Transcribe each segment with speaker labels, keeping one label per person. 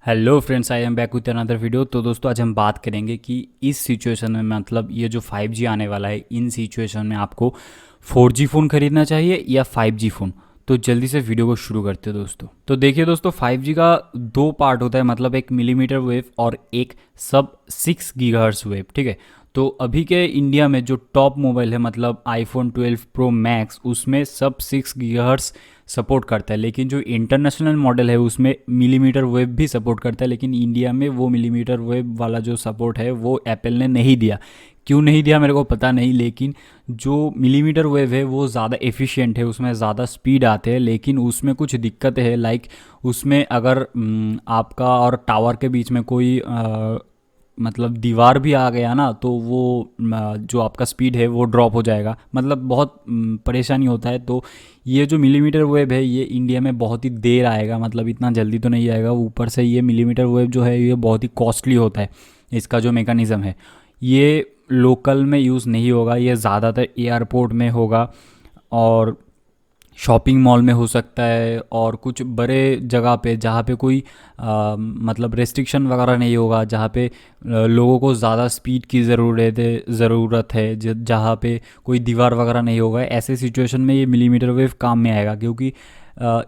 Speaker 1: Hello friends, I am back with another video. तो दोस्तों, आज हम बात करेंगे कि इस सिचुएशन में मतलब ये जो 5G आने वाला है, इन सिचुएशन में आपको 4G फ़ोन खरीदना चाहिए या 5G फ़ोन। तो जल्दी से वीडियो को शुरू करते हैं दोस्तों। तो देखिए दोस्तों, 5G का दो पार्ट होता है, मतलब एक मिलीमीटर वेव और एक सब 6 गीगाहर्ट्ज़ वेव। ठीक है। तो अभी के इंडिया में जो टॉप मोबाइल है, मतलब आईफोन 12 प्रो मैक्स, उसमें सब 6 गीगाहर्ट्ज़ सपोर्ट करता है। लेकिन जो इंटरनेशनल मॉडल है उसमें मिलीमीटर वेव भी सपोर्ट करता है, लेकिन इंडिया में वो मिलीमीटर वेव वाला जो सपोर्ट है वो एप्पल ने नहीं दिया। क्यों नहीं दिया मेरे को पता नहीं, लेकिन जो मिलीमीटर वेव है वो ज़्यादा एफिशिएंट है, उसमें ज़्यादा स्पीड आते हैं। लेकिन उसमें कुछ दिक्कतें हैं, लाइक उसमें अगर आपका और टावर के बीच में कोई मतलब दीवार भी आ गया ना, तो वो जो आपका स्पीड है वो ड्रॉप हो जाएगा, मतलब बहुत परेशानी होता है। तो ये जो मिलीमीटर वेव है ये इंडिया में बहुत ही देर आएगा, मतलब इतना जल्दी तो नहीं आएगा। ऊपर से ये मिलीमीटर वेव जो है ये बहुत ही कॉस्टली होता है। इसका जो मेकानिज़म है ये लोकल में यूज़ नहीं होगा, ये ज़्यादातर एयरपोर्ट में होगा और शॉपिंग मॉल में हो सकता है, और कुछ बड़े जगह पे जहाँ पे कोई मतलब रेस्ट्रिक्शन वगैरह नहीं होगा, जहाँ पे लोगों को ज़्यादा स्पीड की ज़रूरत है, जहाँ पे कोई दीवार वगैरह नहीं होगा। ऐसे सिचुएशन में ये मिलीमीटर वेव काम में आएगा, क्योंकि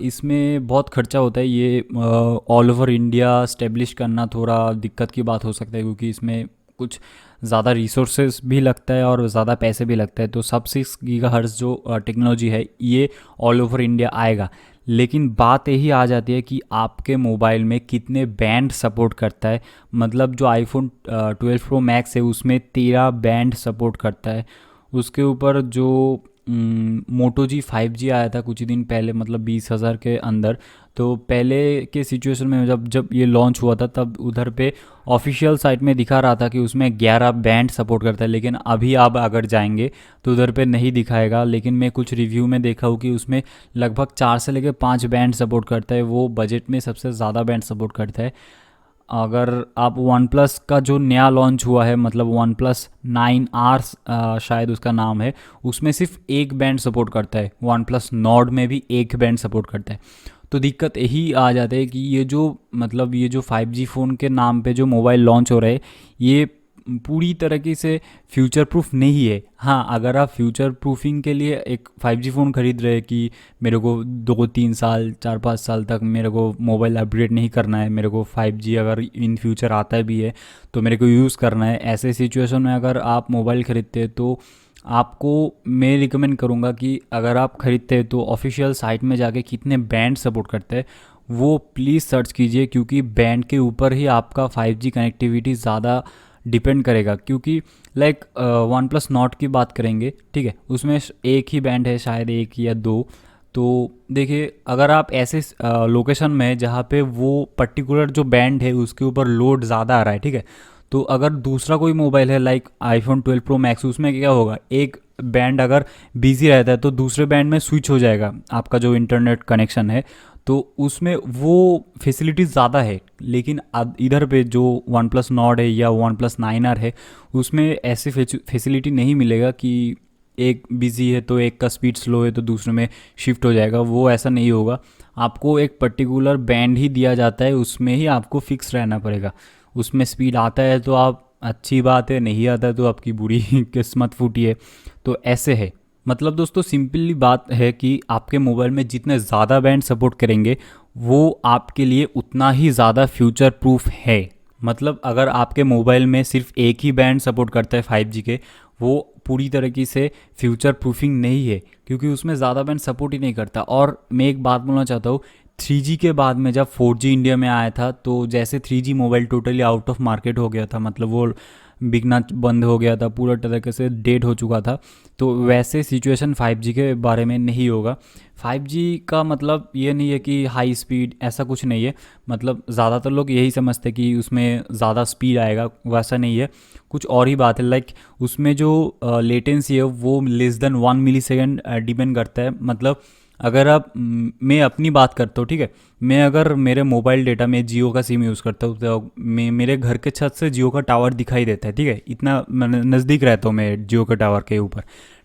Speaker 1: इसमें बहुत खर्चा होता है। ये ऑल ओवर इंडिया स्टेब्लिश करना थोड़ा दिक्कत की बात हो सकता है, क्योंकि इसमें कुछ ज़्यादा रिसोर्सेज भी लगता है और ज़्यादा पैसे भी लगता है। तो सब 6 गीगाहर्ट्ज़ जो टेक्नोलॉजी है ये ऑल ओवर इंडिया आएगा। लेकिन बात यही आ जाती है कि आपके मोबाइल में कितने बैंड सपोर्ट करता है। मतलब जो आईफोन 12 प्रो मैक्स है उसमें 13 बैंड सपोर्ट करता है। उसके ऊपर जो मोटो जी 5G आया था कुछ ही दिन पहले, मतलब 20,000 के अंदर। तो पहले के सिचुएशन में जब जब ये लॉन्च हुआ था तब उधर पे ऑफिशियल साइट में दिखा रहा था कि उसमें 11 बैंड सपोर्ट करता है। लेकिन अभी आप अगर जाएंगे तो उधर पे नहीं दिखाएगा। लेकिन मैं कुछ रिव्यू में देखा हूँ कि उसमें लगभग 4 से लेकर 5 बैंड सपोर्ट करता है। वो बजट में सबसे ज़्यादा बैंड सपोर्ट करता है। अगर आप वन प्लस का जो नया लॉन्च हुआ है, मतलब वन प्लस 9R शायद उसका नाम है, उसमें सिर्फ एक बैंड सपोर्ट करता है। वन प्लस नॉर्ड में भी एक बैंड सपोर्ट करता है। तो दिक्कत यही आ जाती है कि ये जो मतलब ये जो 5G फ़ोन के नाम पे जो मोबाइल लॉन्च हो रहे हैं ये पूरी तरीके से फ्यूचर प्रूफ नहीं है। हाँ, अगर आप फ्यूचर प्रूफिंग के लिए एक 5G फ़ोन खरीद रहे हैं कि मेरे को 2-3 साल 4-5 साल तक मेरे को मोबाइल अपग्रेड नहीं करना है, मेरे को 5G अगर इन फ्यूचर आता भी है तो मेरे को यूज़ करना है, ऐसे सिचुएशन में अगर आप मोबाइल ख़रीदते हैं तो आपको मैं रिकमेंड करूँगा कि अगर आप ख़रीदते हैं तो ऑफिशियल साइट में जाके कितने बैंड सपोर्ट करते हैं वो प्लीज़ सर्च कीजिए, क्योंकि बैंड के ऊपर ही आपका 5G कनेक्टिविटी ज़्यादा डिपेंड करेगा। क्योंकि लाइक वन प्लस नॉट की बात करेंगे, ठीक है, उसमें एक ही बैंड है, शायद एक या दो। तो देखिए, अगर आप ऐसे लोकेशन में है जहाँ पे वो पर्टिकुलर जो बैंड है उसके ऊपर लोड ज़्यादा आ रहा है, ठीक है, तो अगर दूसरा कोई मोबाइल है लाइक आईफोन 12 प्रो मैक्स, उसमें क्या होगा, एक बैंड अगर बिजी रहता है तो दूसरे बैंड में स्विच हो जाएगा आपका जो इंटरनेट कनेक्शन है, तो उसमें वो फैसिलिटीज़ ज़्यादा है। लेकिन इधर पे जो वन प्लस नॉर्ड है या वन प्लस 9R है उसमें ऐसी फैसिलिटी नहीं मिलेगा कि एक बिजी है तो एक का स्पीड स्लो है तो दूसरे में शिफ्ट हो जाएगा। वो ऐसा नहीं होगा। आपको एक पर्टिकुलर बैंड ही दिया जाता है, उसमें ही आपको फिक्स रहना पड़ेगा। उसमें स्पीड आता है तो आप अच्छी बात है, नहीं आता है तो आपकी बुरी किस्मत फूटी है। तो ऐसे है। मतलब दोस्तों, सिंपली बात है कि आपके मोबाइल में जितने ज़्यादा बैंड सपोर्ट करेंगे वो आपके लिए उतना ही ज़्यादा फ्यूचर प्रूफ है। मतलब अगर आपके मोबाइल में सिर्फ एक ही बैंड सपोर्ट करता है 5G के, वो पूरी तरीके से फ्यूचर प्रूफिंग नहीं है, क्योंकि उसमें ज़्यादा बैंड सपोर्ट ही नहीं करता। और मैं एक बात बोलना चाहता हूँ, 3G के बाद में जब 4G इंडिया में आया था तो जैसे 3G mobile totally out of market हो गया था, मतलब वो बिकना बंद हो गया था, पूरा तरीके से डेड हो चुका था। तो वैसे सिचुएशन 5G के बारे में नहीं होगा। 5G का मतलब ये नहीं है कि हाई स्पीड, ऐसा कुछ नहीं है। मतलब ज़्यादातर लोग यही समझते हैं कि उसमें ज़्यादा स्पीड आएगा, वैसा नहीं है। कुछ और ही बात है, लाइक उसमें जो लेटेंसी है वो लेस देन 1 मिली सेकेंड डिपेंड करता है। मतलब अगर आप मैं अपनी बात करता हूँ, ठीक है, मैं अगर मेरे मोबाइल डेटा में जियो का सिम यूज़ करता हूँ तो मेरे घर के छत से जियो का टावर दिखाई देता है, ठीक है, इतना नज़दीक रहता हूँ मैं जियो के टावर के ऊपर,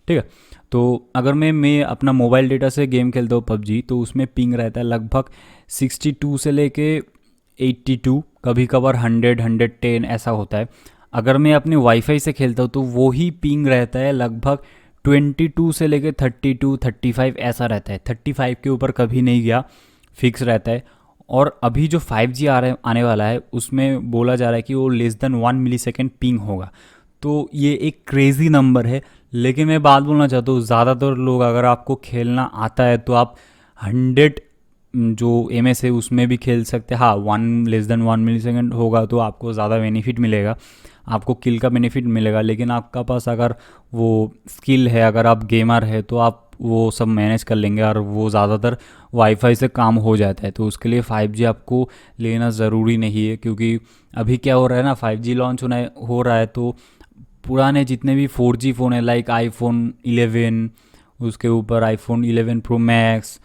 Speaker 1: ठीक है। तो अगर मैं अपना मोबाइल डेटा से गेम खेलता हूँ पबजी, तो उसमें पिंग रहता है लगभग 62 से लेके 82, कभी कभार 100, 110 ऐसा होता है। अगर मैं अपने वाईफाई से खेलता हूँ तो वो ही पिंग रहता है लगभग 22 से लेकर 32, 35 ऐसा रहता है। 35 के ऊपर कभी नहीं गया, फिक्स रहता है। और अभी जो 5G आने वाला है उसमें बोला जा रहा है कि वो लेस देन 1 मिली सेकेंड पिंग होगा। तो ये एक क्रेज़ी नंबर है। लेकिन मैं बात बोलना चाहता हूँ, ज़्यादातर लोग, अगर आपको खेलना आता है तो आप 100 जो MS है उसमें भी खेल सकते हैं। हाँ, लेस देन 1 मिली सेकेंड होगा तो आपको ज़्यादा बेनिफिट मिलेगा, आपको किल का बेनिफिट मिलेगा। लेकिन आपका पास अगर वो स्किल है, अगर आप गेमर है, तो आप वो सब मैनेज कर लेंगे और वो ज़्यादातर वाईफाई से काम हो जाता है। तो उसके लिए 5G आपको लेना ज़रूरी नहीं है, क्योंकि अभी क्या हो रहा है ना, 5G लॉन्च हो रहा है तो पुराने जितने भी 4G फ़ोन है, लाइक आईफोन 11, उसके ऊपर आईफोन 11 प्रो मैक्स,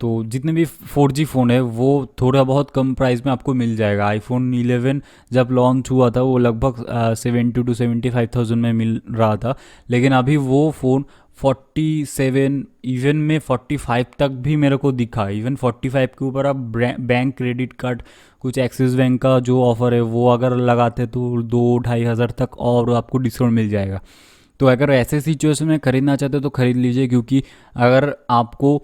Speaker 1: तो जितने भी 4G फ़ोन है वो थोड़ा बहुत कम प्राइस में आपको मिल जाएगा। आईफोन 11 जब लॉन्च हुआ था वो लगभग 70 to 75,000 में मिल रहा था। लेकिन अभी वो फ़ोन 47, इवन में 45 तक भी मेरे को दिखा। इवन 45 के ऊपर आप बैंक क्रेडिट कार्ड, कुछ एक्सिस बैंक का जो ऑफ़र है वो अगर लगाते तो 2-2.5 हज़ार तक और आपको डिस्काउंट मिल जाएगा। तो अगर ऐसे सिचुएशन में ख़रीदना चाहते हो तो ख़रीद लीजिए, क्योंकि अगर आपको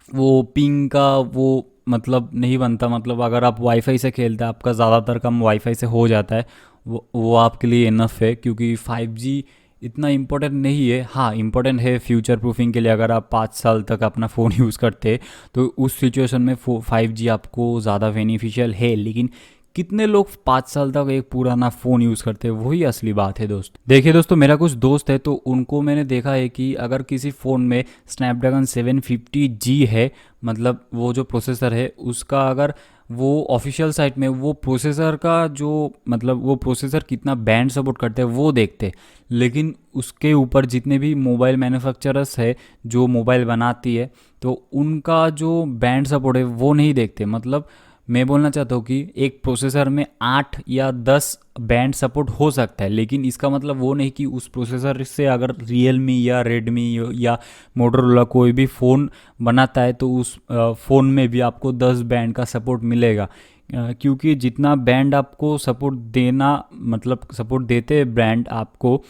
Speaker 1: वो पिंग का वो मतलब नहीं बनता, मतलब अगर आप वाईफाई से खेलते हैं, आपका ज़्यादातर काम वाईफाई से हो जाता है, वो आपके लिए इनफ है। क्योंकि 5G इतना इम्पोर्टेंट नहीं है। हाँ, इम्पोर्टेंट है फ्यूचर प्रूफिंग के लिए। अगर आप 5 साल तक अपना फ़ोन यूज़ करते हैं तो उस सिचुएशन में 5G आपको ज़्यादा बेनिफिशियल है। लेकिन कितने लोग 5 साल तक एक पुराना फ़ोन यूज़ करते हैं, वही असली बात है दोस्त। देखिए दोस्तों, मेरा कुछ दोस्त है तो उनको मैंने देखा है कि अगर किसी फ़ोन में स्नैपड्रैगन 750G है, मतलब वो जो प्रोसेसर है उसका, अगर वो ऑफिशियल साइट में वो प्रोसेसर का जो मतलब वो प्रोसेसर कितना बैंड सपोर्ट करते हैं वो देखते हैं। लेकिन उसके ऊपर जितने भी मोबाइल मैन्युफैक्चरर्स है जो मोबाइल बनाती है, तो उनका जो बैंड सपोर्ट है वो नहीं देखते। मतलब मैं बोलना चाहता हूँ कि एक प्रोसेसर में 8 या 10 बैंड सपोर्ट हो सकता है, लेकिन इसका मतलब वो नहीं कि उस प्रोसेसर से अगर रियलमी या रेडमी या मोटोरोला कोई भी फ़ोन बनाता है तो उस फ़ोन में भी आपको 10 बैंड का सपोर्ट मिलेगा। क्योंकि जितना बैंड आपको सपोर्ट देना, मतलब सपोर्ट देते हैं ब्रांड आपको,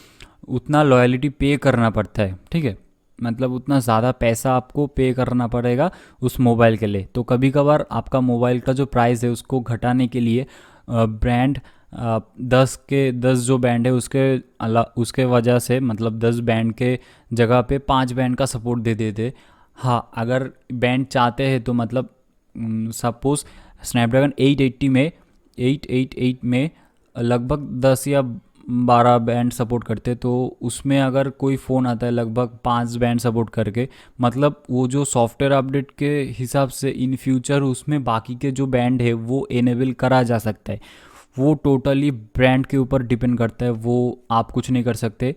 Speaker 1: उतना लॉयल्टी पे करना पड़ता है, ठीक है। मतलब उतना ज़्यादा पैसा आपको पे करना पड़ेगा उस मोबाइल के लिए। तो कभी कभार आपका मोबाइल का जो प्राइस है उसको घटाने के लिए ब्रांड 10 जो बैंड है उसके वजह से, मतलब 10 बैंड के जगह पे 5 बैंड का सपोर्ट दे देते। हाँ, अगर बैंड चाहते हैं तो मतलब सपोज़ स्नैपड्रैगन 888 में लगभग 10 या 12 बैंड सपोर्ट करते, तो उसमें अगर कोई फ़ोन आता है लगभग 5 बैंड सपोर्ट करके, मतलब वो जो सॉफ्टवेयर अपडेट के हिसाब से इन फ्यूचर उसमें बाकी के जो बैंड है वो इनेबल करा जा सकता है। वो टोटली ब्रांड के ऊपर डिपेंड करता है, वो आप कुछ नहीं कर सकते।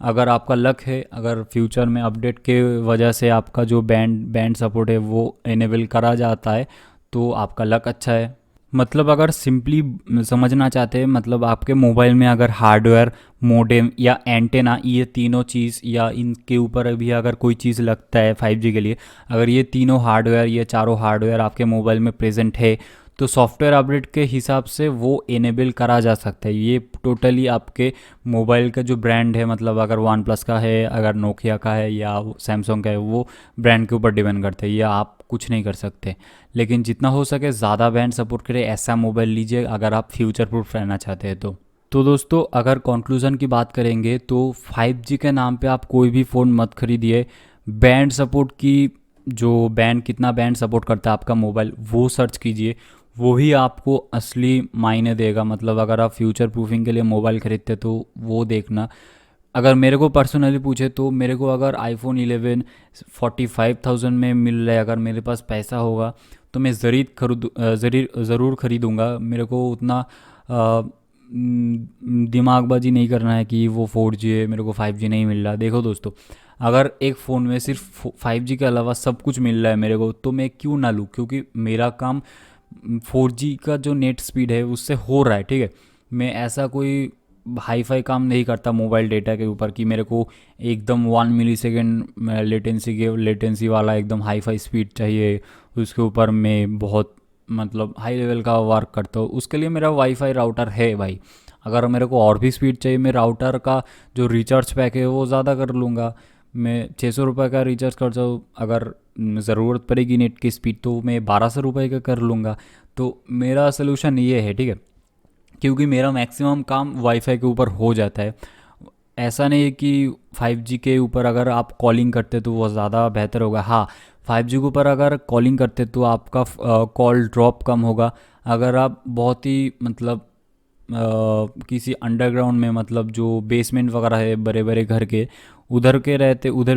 Speaker 1: अगर आपका लक है, अगर फ्यूचर में अपडेट के वजह से आपका जो बैंड सपोर्ट है वो इनेबल करा जाता है तो आपका लक अच्छा है। मतलब अगर सिंपली समझना चाहते हैं, मतलब आपके मोबाइल में अगर हार्डवेयर, मोडेम या एंटेना, ये तीनों चीज़, या इनके ऊपर अभी अगर कोई चीज़ लगता है 5G के लिए, अगर ये तीनों हार्डवेयर, ये चारों हार्डवेयर आपके मोबाइल में प्रेजेंट है तो सॉफ्टवेयर अपडेट के हिसाब से वो इनेबल करा जा सकता है। ये टोटली आपके मोबाइल का जो ब्रांड है, मतलब अगर वन प्लस का है, अगर नोकिया का है या सैमसंग का है, वो ब्रांड के ऊपर डिपेंड करते हैं, ये आप कुछ नहीं कर सकते। लेकिन जितना हो सके ज़्यादा बैंड सपोर्ट करे ऐसा मोबाइल लीजिए अगर आप फ्यूचर प्रूफ रहना चाहते हैं तो दोस्तों, अगर कंक्लूजन की बात करेंगे तो 5G के नाम पे आप कोई भी फ़ोन मत खरीदिए। बैंड सपोर्ट की, जो बैंड कितना बैंड सपोर्ट करता है आपका मोबाइल, वो सर्च कीजिए, वही आपको असली मायने देगा। मतलब अगर आप फ्यूचर प्रूफिंग के लिए मोबाइल खरीदते तो वो देखना। अगर मेरे को पर्सनली पूछे तो मेरे को अगर आईफोन 11 45,000 में मिल रहा है, अगर मेरे पास पैसा होगा तो मैं ज़रूर खरीदूँगा। मेरे को उतना दिमागबाजी नहीं करना है कि वो 4G है, मेरे को 5G नहीं मिल रहा। देखो दोस्तों, अगर एक फ़ोन में सिर्फ 5G के अलावा सब कुछ मिल रहा है मेरे को, तो मैं क्यों ना लूँ, क्योंकि मेरा काम 4G का जो नेट स्पीड है उससे हो रहा है, ठीक है। मैं ऐसा कोई हाई फाई काम नहीं करता मोबाइल डेटा के ऊपर कि मेरे को एकदम 1 मिली सेकेंड लेटेंसी वाला एकदम हाई फाई स्पीड चाहिए, उसके ऊपर मैं बहुत मतलब हाई लेवल का वर्क करता हूँ, उसके लिए मेरा वाईफाई राउटर है भाई। अगर मेरे को और भी स्पीड चाहिए, मैं राउटर का जो रिचार्ज पैक है वो ज़्यादा कर लूँगा। मैं 600 रुपये का रिचार्ज करता हूँ, अगर ज़रूरत पड़ेगी नेट की स्पीड तो मैं 1200 रुपये का कर लूँगा। तो मेरा सोल्यूशन ये है, ठीक है, क्योंकि मेरा मैक्सिमम काम वाईफाई के ऊपर हो जाता है। ऐसा नहीं है कि 5G के ऊपर अगर आप कॉलिंग करते तो वो ज़्यादा बेहतर होगा। हाँ, 5G के ऊपर अगर कॉलिंग करते तो आपका कॉल ड्रॉप कम होगा। अगर आप बहुत ही मतलब किसी अंडरग्राउंड में, मतलब जो बेसमेंट वगैरह है बड़े बड़े घर के, उधर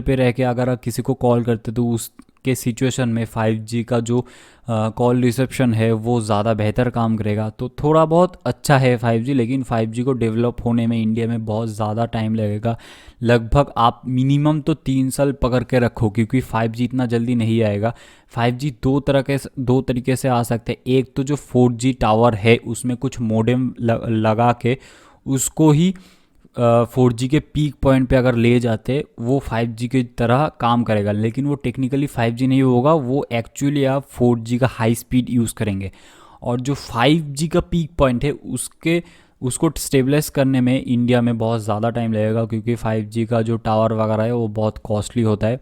Speaker 1: पे रह के अगर आप किसी को कॉल करते तो उसके सिचुएशन में 5G का जो कॉल रिसेप्शन है वो ज़्यादा बेहतर काम करेगा। तो थोड़ा बहुत अच्छा है 5G, लेकिन 5G को डेवलप होने में इंडिया में बहुत ज़्यादा टाइम लगेगा। लगभग आप मिनिमम तो 3 साल पकड़ के रखो, क्योंकि 5G इतना जल्दी नहीं आएगा। 5G दो तरीके से आ सकते हैं। एक तो जो 4G टावर है उसमें कुछ मोडेम लगा के उसको ही 4G के पीक पॉइंट पे अगर ले जाते, वो 5G की तरह काम करेगा, लेकिन वो टेक्निकली 5G नहीं होगा, वो एक्चुअली आप 4G का हाई स्पीड यूज़ करेंगे। और जो 5G का पीक पॉइंट है उसको स्टेबलाइज करने में इंडिया में बहुत ज़्यादा टाइम लगेगा, क्योंकि 5G का जो टावर वगैरह है वो बहुत कॉस्टली होता है।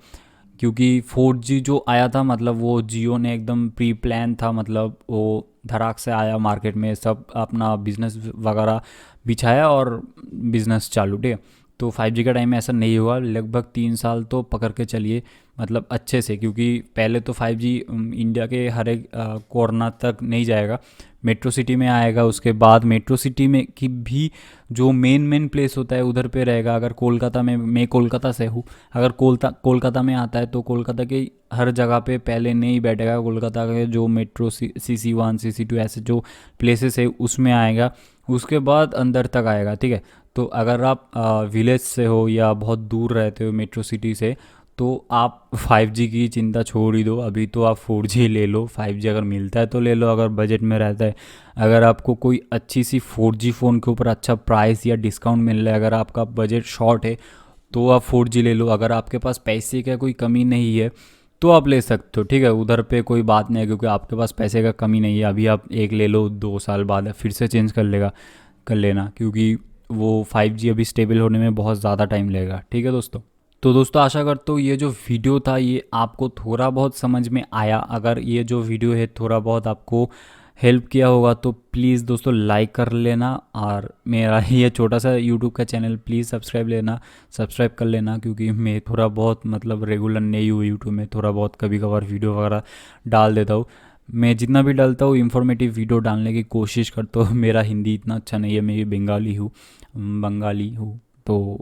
Speaker 1: क्योंकि 4G जो आया था, मतलब वो जियो ने एकदम प्री प्लान था, मतलब वो धड़ाक से आया मार्केट में, सब अपना बिजनेस वगैरह बिछाया और बिजनेस चालू, ठीक है। तो 5G का टाइम में ऐसा नहीं हुआ, लगभग 3 साल तो पकड़ के चलिए, मतलब अच्छे से, क्योंकि पहले तो 5G इंडिया के हर एक कोर्नर तक नहीं जाएगा, मेट्रो सिटी में आएगा। उसके बाद मेट्रो सिटी में की भी जो मेन प्लेस होता है उधर पे रहेगा। अगर कोलकाता में, मैं कोलकाता से हूँ, अगर कोलकाता में आता है तो कोलकाता के हर जगह पे पहले नहीं बैठेगा, कोलकाता के जो मेट्रो CC1 CC2 ऐसे जो प्लेसेस है उसमें आएगा, उसके बाद अंदर तक आएगा, ठीक है। तो अगर आप विलेज से हो या बहुत दूर रहते हो मेट्रो सिटी से, तो आप 5G की चिंता छोड़ ही दो, अभी तो आप 4G ले लो। 5G अगर मिलता है तो ले लो, अगर बजट में रहता है। अगर आपको कोई अच्छी सी 4G फ़ोन के ऊपर अच्छा प्राइस या डिस्काउंट मिल रहा है, अगर आपका बजट शॉर्ट है तो आप 4G ले लो। अगर आपके पास पैसे का कोई कमी नहीं है तो आप ले सकते हो, ठीक है, उधर पे कोई बात नहीं है, क्योंकि आपके पास पैसे का कमी नहीं है। अभी आप एक ले लो, 2 साल बाद फिर से चेंज कर लेना, क्योंकि वो 5G अभी स्टेबल होने में बहुत ज़्यादा टाइम लगेगा, ठीक है दोस्तों। तो दोस्तों आशा करता हूँ ये जो वीडियो था ये आपको थोड़ा बहुत समझ में आया। अगर ये जो वीडियो है थोड़ा बहुत आपको हेल्प किया होगा तो प्लीज़ दोस्तों लाइक कर लेना, और मेरा ये छोटा सा यूट्यूब का चैनल प्लीज़ सब्सक्राइब कर लेना, क्योंकि मैं थोड़ा बहुत मतलब रेगुलर नहीं हूँ यूट्यूब में, थोड़ा बहुत कभी कभार वीडियो वगैरह डाल देता हूँ। मैं जितना भी डालता हूँ इन्फॉर्मेटिव वीडियो डालने की कोशिश करता हूँ। मेरा हिंदी इतना अच्छा नहीं है, मैं बंगाली हूँ, तो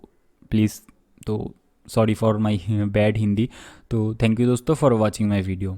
Speaker 1: प्लीज़, तो sorry for my bad Hindi. तो थैंक यू दोस्तों फॉर वॉचिंग माई वीडियो।